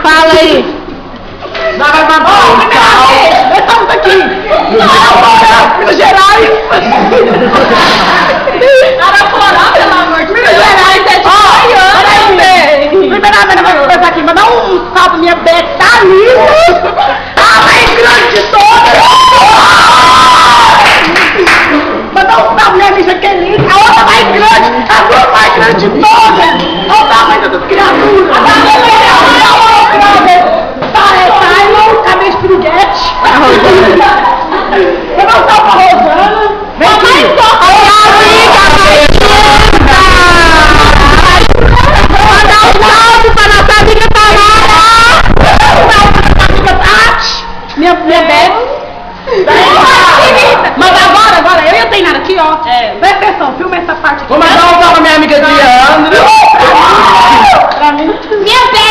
Fala aí. Vai mandar estamos aqui. Minas Gerais. Araporá, pelo amor de Deus. Minas Gerais é de Goiânia. Primeiramente, eu vou começar aqui, mandar um salve minha Betalina. A mais grande de todas. Mandar um salve minha amiga Jaqueline. A outra mais grande, a duas mais grande de todas. Olha o tamanho dessas criaturas. Simon, cabeça de Spruguete. Eu não salve pra Rosana. Vem aqui. Mandar um salve pra nossa amiga Tamara. Minha Beth. Mas agora, eu e a Tainara aqui, ó. Presta atenção, filma essa parte aqui. Vou mandar um salve pra minha amiga Diandra. Pra mim. Minha Beth.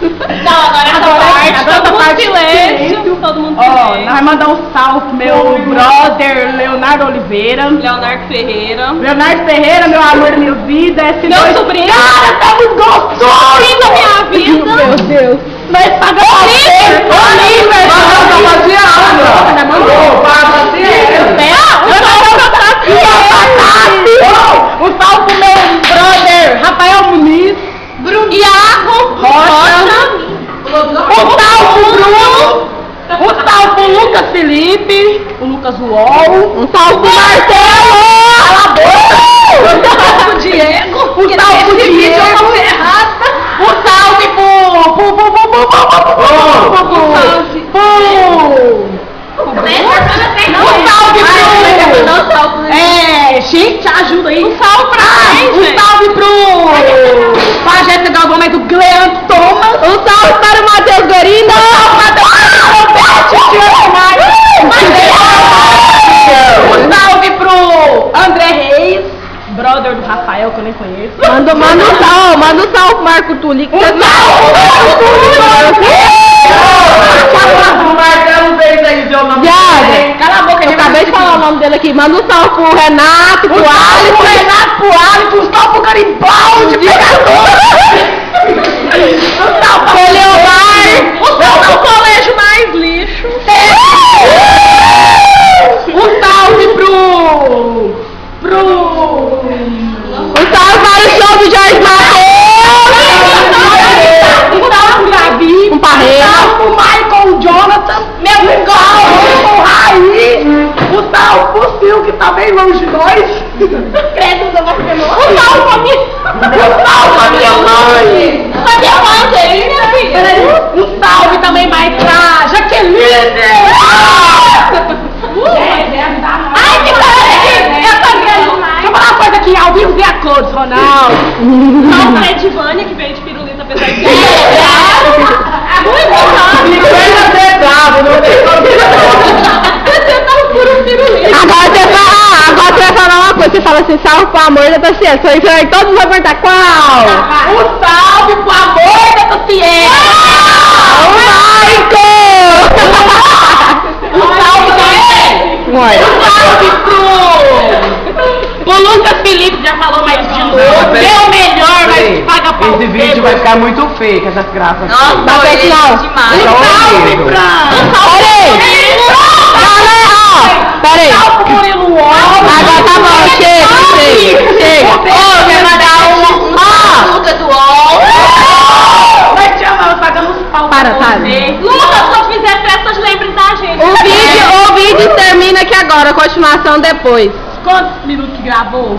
Não, agora essa parte, silêncio, todo mundo Ó, nós vamos mandar um salve pro meu brother Leonardo Oliveira. Leonardo Ferreira. Leonardo Ferreira, meu amor da minha vida. Esse Meu dois... sobrinho. Cara, tá muito gostoso! Sobrinho da minha vida. Meu Deus. Nós pagamos Oliver! Um salve pro meu brother Rafael Muniz. Iago. Rocha. Um salve pro Bruno. Um salve pro Lucas Felipe. O Lucas Uol. Um salve pro Marcelo. Cala a boca. Um salve pro Diego. Um salve pro Diego. Um salve gente, ajuda aí. Um salve pra salve pra Jéssica Galvão, mas do Glean Thomas. Um salve para o Matheus Gorina. Um salve pro André Reis, brother do Rafael, que eu nem conheço. Manda um salve pro Marco Tuli. Que você Cala a boca, eu acabei de falar o nome dele aqui. Manda um salve pro Renato, pro Alisson. Um salve pro Garibaldi, um salve pro Leomar. O seu colégio mais lixo. Um salve pro... Um salve para o show do Jorge Matheus. Um salve pro Gabi. Um parreiro. Um salve pro Michael Jonathan. Meu salve pro Raí. Um salve pro Sil, que tá bem longe de nós. Credo, não vai ser longe. Um salve pra mim. Um salve pra minha mãe. Pra minha mãe, aí, minha filha. Um salve também mais pra Jaqueline. Ai, que cara, eu tô vendo mais. Deixa eu falar uma coisa aqui, ao vivo e a cores, Ronaldo. Salve pra Edivânia, que veio de pirulita, apesar de Agora você vai falar uma coisa. Você fala assim, salve pro amor da Taciana. Aí todo mundo vai perguntar qual? Um salve pro amor da Taciana. Um salve também. Um salve pro Lucas Felipe, já falou mais de novo. Deu melhor, mas paga pau. Esse vídeo vai ficar muito feio com essas graças. Nossa, Não, demais. Um salve Peraí. Agora tá bom, chega. Ô, quer mandar um Lucas do UOL. Nós te amamos, pagamos os pau. Para, tá. Lucas, quando fizer festa, lembre da gente. O vídeo termina aqui agora, continuação depois. Quantos minutos que gravou?